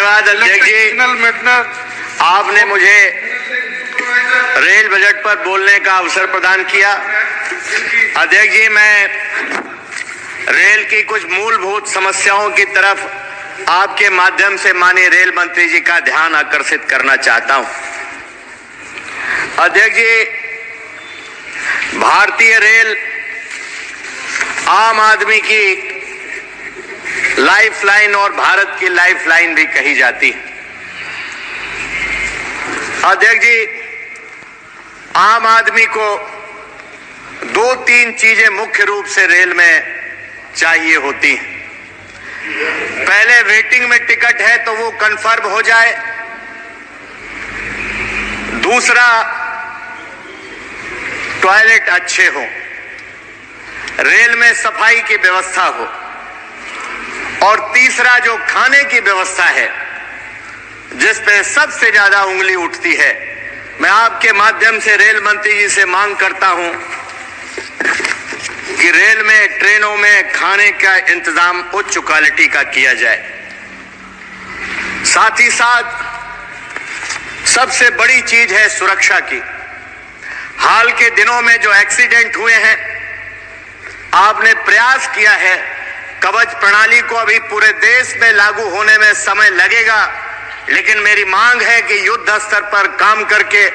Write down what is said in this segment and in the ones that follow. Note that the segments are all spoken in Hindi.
धन्यवाद अध्यक्ष जी। आपने मुझे रेल बजट पर बोलने का अवसर प्रदान किया। अध्यक्ष जी, मैं रेल की कुछ मूलभूत समस्याओं की तरफ आपके माध्यम से माननीय रेल मंत्री जी का ध्यान आकर्षित करना चाहता हूं। अध्यक्ष जी, भारतीय रेल आम आदमी की लाइफलाइन और भारत की लाइफलाइन भी कही जाती है। अध्यक्ष जी, आम आदमी को 2-3 चीजें मुख्य रूप से रेल में चाहिए होती हैं। पहले वेटिंग में टिकट है तो वो कंफर्म हो जाए। दूसरा, टॉयलेट अच्छे हो, रेल में सफाई की व्यवस्था हो, और तीसरा जो खाने की व्यवस्था है जिस पे सबसे ज्यादा उंगली उठती है, मैं आपके माध्यम से रेल मंत्री जी से मांग करता हूं कि रेल में ट्रेनों में खाने का इंतजाम उच्च क्वालिटी का किया जाए। साथ ही साथ सबसे बड़ी चीज है सुरक्षा की। हाल के दिनों में जो एक्सीडेंट हुए हैं, आपने प्रयास किया है, कवच प्रणाली को अभी पूरे देश में लागू होने में समय लगेगा, लेकिन मेरी मांग है कि युद्ध स्तर पर काम करके,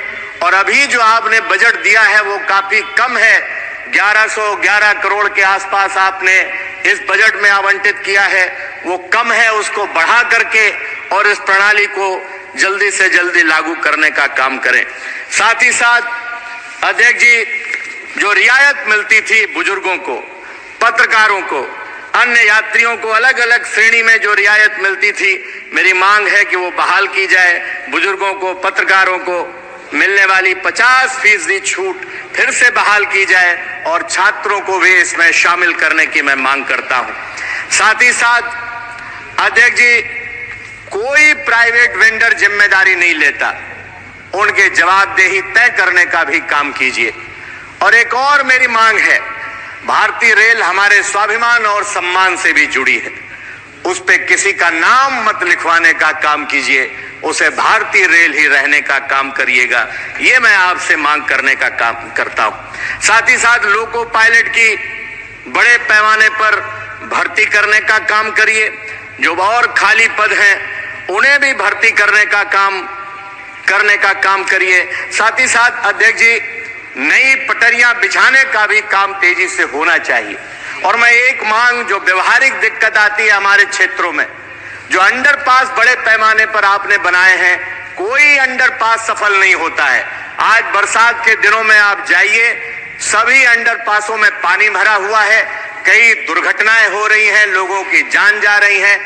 और अभी जो आपने बजट दिया है वो काफी कम है, 1111 करोड़ के आसपास आपने इस बजट में आवंटित किया है, वो कम है, उसको बढ़ा करके और इस प्रणाली को जल्दी से जल्दी लागू करने का काम करें। साथ ही साथ अध्यक्ष जी, जो रियायत मिलती थी बुजुर्गों को, पत्रकारों को, अन्य यात्रियों को, अलग अलग श्रेणी में जो रियायत मिलती थी, मेरी मांग है कि वो बहाल की जाए। बुजुर्गों को, पत्रकारों को मिलने वाली 50% छूट फिर से बहाल की जाए, और छात्रों को भी इसमें शामिल करने की मैं मांग करता हूं। साथ ही साथ अध्यक्ष जी, कोई प्राइवेट वेंडर जिम्मेदारी नहीं लेता, उनके जवाबदेही तय करने का भी काम कीजिए। और एक और मेरी मांग है, भारतीय रेल हमारे स्वाभिमान और सम्मान से भी जुड़ी है, उस पे किसी का नाम मत लिखवाने का काम कीजिए, उसे भारतीय रेल ही रहने का काम करिएगा। ये मैं आपसे मांग करने का काम करता हूं। साथ ही साथ लोको पायलट की बड़े पैमाने पर भर्ती करने का काम करिए। जो और खाली पद हैं उन्हें भी भर्ती करने का काम करिए। साथ ही साथ अध्यक्ष जी, नई पटरियां बिछाने का भी काम तेजी से होना चाहिए। और मैं एक मांग, जो व्यवहारिक दिक्कत आती है हमारे क्षेत्रों में, जो अंडरपास बड़े पैमाने पर आपने बनाए हैं, कोई अंडरपास सफल नहीं होता है। आज बरसात के दिनों में आप जाइए, सभी अंडरपासों में पानी भरा हुआ है, कई दुर्घटनाएं हो रही हैं, लोगों की जान जा रही है,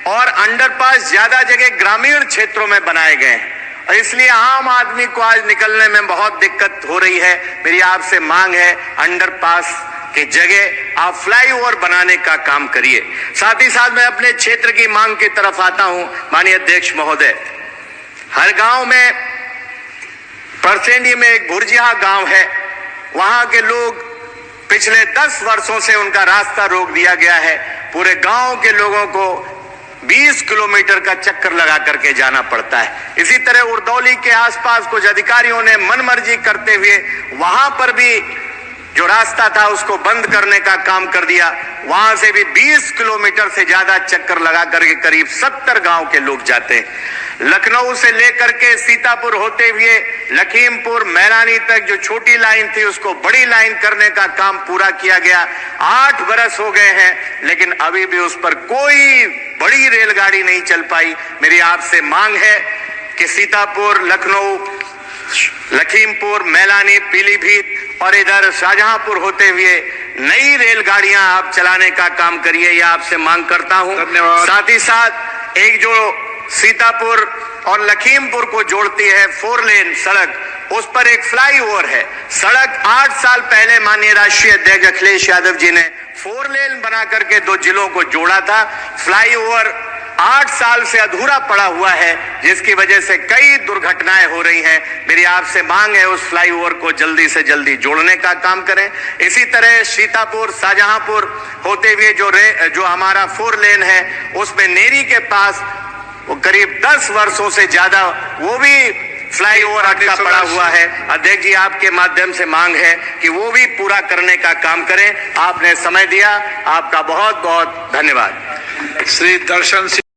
और अंडरपास ज्यादा जगह ग्रामीण क्षेत्रों में बनाए गए हैं, इसलिए आम आदमी को आज निकलने में बहुत दिक्कत हो रही है। मेरी आपसे मांग है, अंडरपास की जगह आप फ्लाईओवर बनाने का काम करिए। साथ ही साथ मैं अपने क्षेत्र की मांग की तरफ आता हूं। माननीय अध्यक्ष महोदय, हर गांव में, परसेंडी में एक भुर्जिया गांव है, वहां के लोग पिछले 10 वर्षों से उनका रास्ता रोक दिया गया है। पूरे गांव के लोगों को 20 किलोमीटर का चक्कर लगा करके जाना पड़ता है। इसी तरह उरदौली के आसपास कुछ अधिकारियों ने मनमर्जी करते हुए वहां पर भी जो रास्ता था उसको बंद करने का काम कर दिया। वहां से भी 20 किलोमीटर से ज्यादा चक्कर लगा करके करीब 70 गांव के लोग जाते हैं। लखनऊ से लेकर के सीतापुर होते हुए लखीमपुर मैलानी तक जो छोटी लाइन थी उसको बड़ी लाइन करने का काम पूरा किया गया। 8 बरस हो गए हैं, लेकिन अभी भी उस पर कोई बड़ी रेलगाड़ी नहीं चल पाई। मेरी आपसे मांग है कि सीतापुर, लखनऊ, लखीमपुर, मैलानी, पीलीभीत और इधर शाहजहांपुर होते हुए नई रेलगाड़ियां आप चलाने का काम करिए, यह आपसे मांग करता हूं। साथ ही साथ एक जो सीतापुर और लखीमपुर को जोड़ती है 4 लेन सड़क, उस पर एक फ्लाईओवर है। सड़क 8 साल पहले माननीय राष्ट्रीय अध्यक्ष अखिलेश यादव जी ने 4 लेन बना करके 2 जिलों को जोड़ा था। फ्लाईओवर 8 साल से अधूरा पड़ा हुआ है, जिसकी वजह से कई दुर्घटनाएं हो रही हैं। मेरी आपसे मांग है उस फ्लाईओवर को जल्दी से जल्दी जोड़ने का काम करें। इसी तरह सीतापुर, शाहजहांपुर होते हुए जो हमारा 4 लेन है, उसमें नेरी के पास वो करीब 10 वर्षों से ज्यादा वो भी फ्लाईओवर अटका पड़ा हुआ है। अध्यक्ष जी, आपके माध्यम से मांग है कि वो भी पूरा करने का काम करें। आपने समय दिया, आपका बहुत बहुत धन्यवाद। श्री दर्शन सिंह।